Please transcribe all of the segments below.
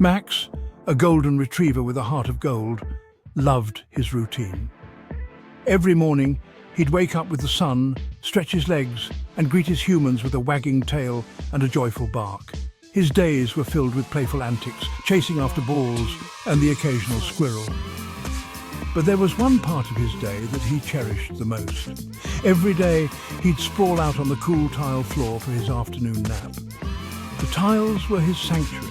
Max, a golden retriever with a heart of gold, loved his routine. Every morning, he'd wake up with the sun, stretch his legs, and greet his humans with a wagging tail and a joyful bark. His days were filled with playful antics, chasing after balls and the occasional squirrel. But there was one part of his day that he cherished the most. Every day, he'd sprawl out on the cool tile floor for his afternoon nap. The tiles were his sanctuary,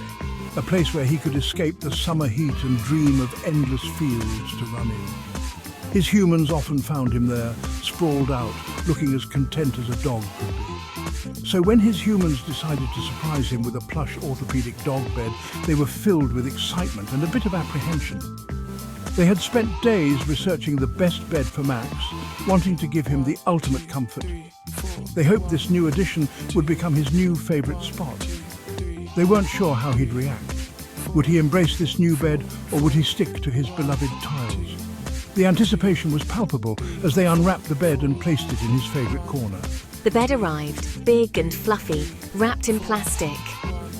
a place where he could escape the summer heat and dream of endless fields to run in. His humans often found him there, sprawled out, looking as content as a dog could be. So when his humans decided to surprise him with a plush orthopedic dog bed, they were filled with excitement and a bit of apprehension. They had spent days researching the best bed for Max, wanting to give him the ultimate comfort. They hoped this new addition would become his new favourite spot. They weren't sure how he'd react. Would he embrace this new bed, or would he stick to his beloved tiles? The anticipation was palpable as they unwrapped the bed and placed it in his favourite corner. The bed arrived, big and fluffy, wrapped in plastic.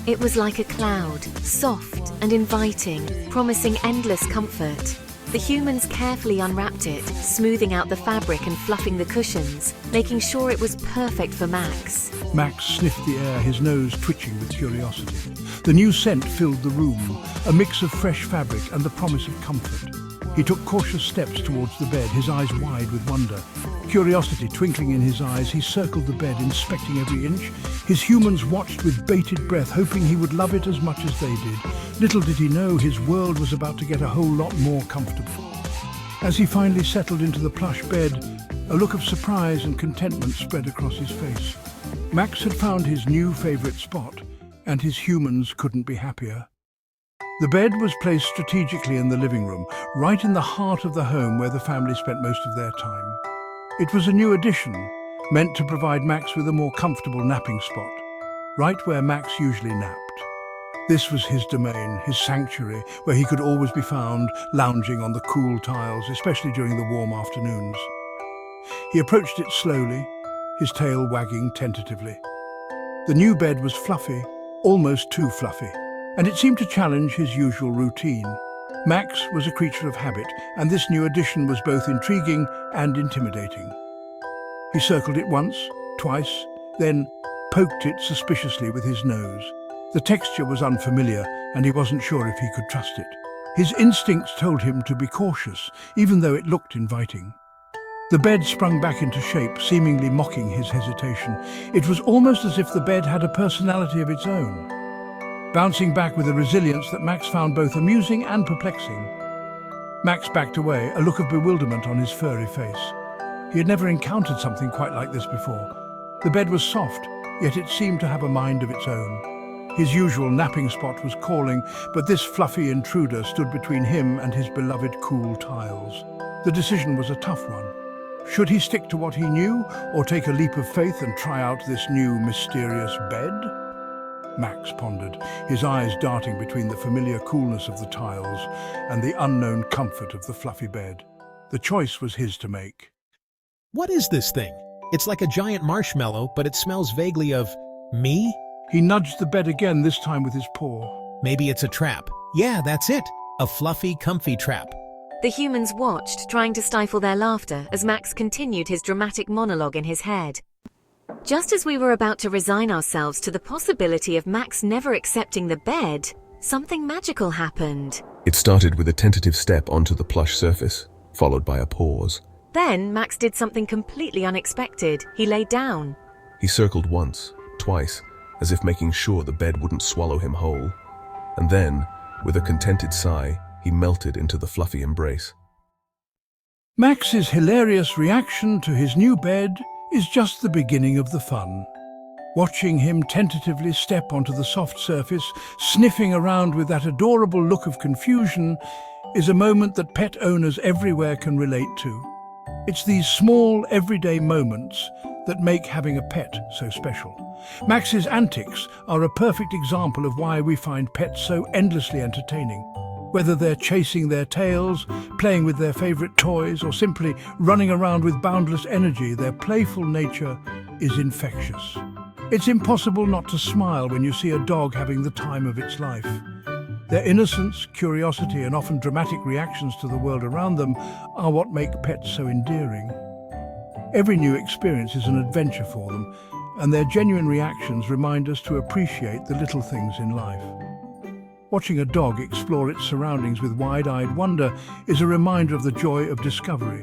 It was like a cloud, soft and inviting, promising endless comfort. The humans carefully unwrapped it, smoothing out the fabric and fluffing the cushions, making sure it was perfect for Max. Max sniffed the air, his nose twitching with curiosity. The new scent filled the room, a mix of fresh fabric and the promise of comfort. He took cautious steps towards the bed, his eyes wide with wonder. Curiosity twinkling in his eyes, he circled the bed, inspecting every inch. His humans watched with bated breath, hoping he would love it as much as they did. Little did he know his world was about to get a whole lot more comfortable. As he finally settled into the plush bed, a look of surprise and contentment spread across his face. Max had found his new favourite spot, and his humans couldn't be happier. The bed was placed strategically in the living room, right in the heart of the home where the family spent most of their time. It was a new addition, meant to provide Max with a more comfortable napping spot, right where Max usually napped. This was his domain, his sanctuary, where he could always be found lounging on the cool tiles, especially during the warm afternoons. He approached it slowly, his tail wagging tentatively. The new bed was fluffy, almost too fluffy, and it seemed to challenge his usual routine. Max was a creature of habit, and this new addition was both intriguing and intimidating. He circled it once, twice, then poked it suspiciously with his nose. The texture was unfamiliar, and he wasn't sure if he could trust it. His instincts told him to be cautious, even though it looked inviting. The bed sprung back into shape, seemingly mocking his hesitation. It was almost as if the bed had a personality of its own, bouncing back with a resilience that Max found both amusing and perplexing. Max backed away, a look of bewilderment on his furry face. He had never encountered something quite like this before. The bed was soft, yet it seemed to have a mind of its own. His usual napping spot was calling, but this fluffy intruder stood between him and his beloved cool tiles. The decision was a tough one. Should he stick to what he knew, or take a leap of faith and try out this new mysterious bed? Max pondered, his eyes darting between the familiar coolness of the tiles and the unknown comfort of the fluffy bed. The choice was his to make. What is this thing? It's like a giant marshmallow, but it smells vaguely of me? He nudged the bed again, this time with his paw. Maybe it's a trap. Yeah, that's it. A fluffy, comfy trap. The humans watched, trying to stifle their laughter as Max continued his dramatic monologue in his head. Just as we were about to resign ourselves to the possibility of Max never accepting the bed, something magical happened. It started with a tentative step onto the plush surface, followed by a pause. Then Max did something completely unexpected. He lay down. He circled once, twice, as if making sure the bed wouldn't swallow him whole. And then, with a contented sigh, he melted into the fluffy embrace. Max's hilarious reaction to his new bed is just the beginning of the fun. Watching him tentatively step onto the soft surface, sniffing around with that adorable look of confusion, is a moment that pet owners everywhere can relate to. It's these small, everyday moments that make having a pet so special. Max's antics are a perfect example of why we find pets so endlessly entertaining. Whether they're chasing their tails, playing with their favorite toys, or simply running around with boundless energy, their playful nature is infectious. It's impossible not to smile when you see a dog having the time of its life. Their innocence, curiosity, and often dramatic reactions to the world around them are what make pets so endearing. Every new experience is an adventure for them, and their genuine reactions remind us to appreciate the little things in life. Watching a dog explore its surroundings with wide-eyed wonder is a reminder of the joy of discovery.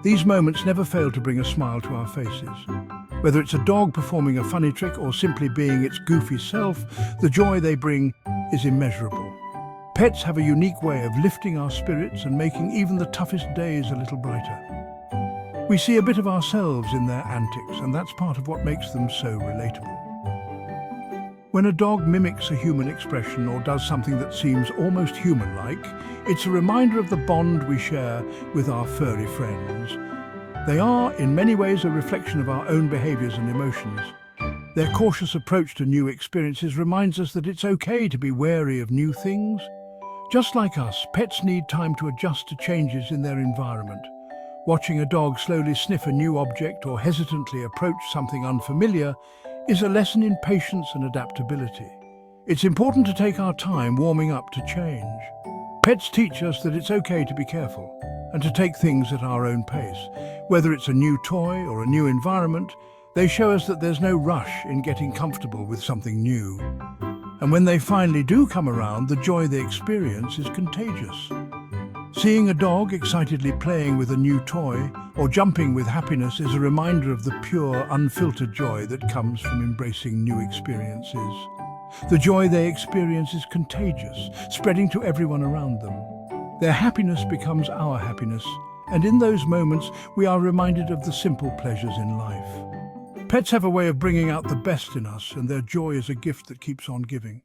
These moments never fail to bring a smile to our faces. Whether it's a dog performing a funny trick or simply being its goofy self, the joy they bring is immeasurable. Pets have a unique way of lifting our spirits and making even the toughest days a little brighter. We see a bit of ourselves in their antics, and that's part of what makes them so relatable. When a dog mimics a human expression or does something that seems almost human-like, it's a reminder of the bond we share with our furry friends. They are, in many ways, a reflection of our own behaviors and emotions. Their cautious approach to new experiences reminds us that it's okay to be wary of new things. Just like us, pets need time to adjust to changes in their environment. Watching a dog slowly sniff a new object or hesitantly approach something unfamiliar is a lesson in patience and adaptability. It's important to take our time warming up to change. Pets teach us that it's okay to be careful and to take things at our own pace. Whether it's a new toy or a new environment, they show us that there's no rush in getting comfortable with something new. And when they finally do come around, the joy they experience is contagious. Seeing a dog excitedly playing with a new toy or jumping with happiness is a reminder of the pure, unfiltered joy that comes from embracing new experiences. The joy they experience is contagious, spreading to everyone around them. Their happiness becomes our happiness, and in those moments we are reminded of the simple pleasures in life. Pets have a way of bringing out the best in us, and their joy is a gift that keeps on giving.